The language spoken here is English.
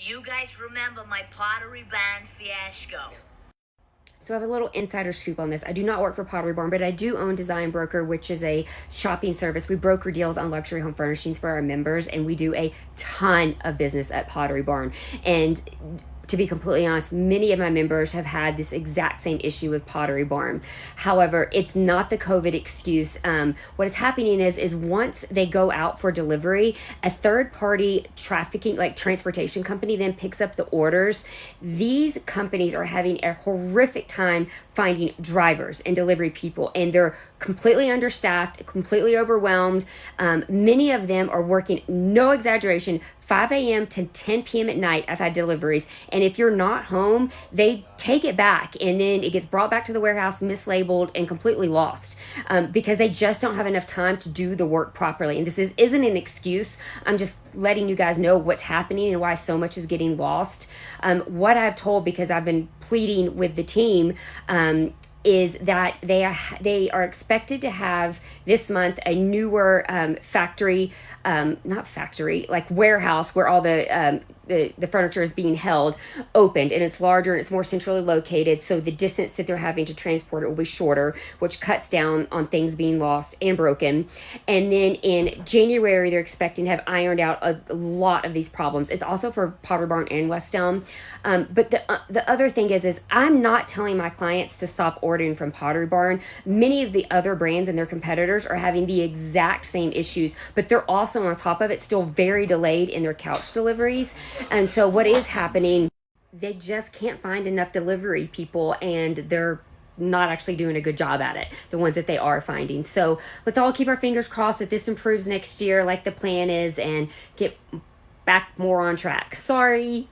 You guys remember my Pottery Barn fiasco. So I have a little insider scoop on this. I do not work for Pottery Barn, but I do own Design Broker, which is a shopping service. We broker deals on luxury home furnishings for our members, and we do a ton of business at Pottery Barn. And to be completely honest, many of my members have had this exact same issue with Pottery Barn. However, it's not the COVID excuse. What is happening is once they go out for delivery, a third party trafficking, like transportation company, then picks up the orders. These companies are having a horrific time finding drivers and delivery people, and they're completely understaffed, completely overwhelmed. Many of them are working, no exaggeration, 5 a.m. to 10 p.m. at night. I've had deliveries. And if you're not home, they take it back and then it gets brought back to the warehouse, mislabeled, and completely lost because they just don't have enough time to do the work properly. And this isn't an excuse. I'm just letting you guys know what's happening and why so much is getting lost. What I've told, because I've been pleading with the team, is that they are expected to have this month a newer factory, not factory, like warehouse where all the furniture is being held opened, and it's larger and it's more centrally located, so the distance that they're having to transport it will be shorter, which cuts down on things being lost and broken. And then in January they're expecting to have ironed out a lot of these problems. It's also for Pottery Barn and West Elm. But the other thing is I'm not telling my clients to stop ordering from Pottery Barn. Many of the other brands and their competitors are having the exact same issues, but they're also on top of it still very delayed in their couch deliveries. And so what is happening, they just can't find enough delivery people, and they're not actually doing a good job at it, the ones that they are finding. So let's all keep our fingers crossed that this improves next year like the plan is and get back more on track. Sorry.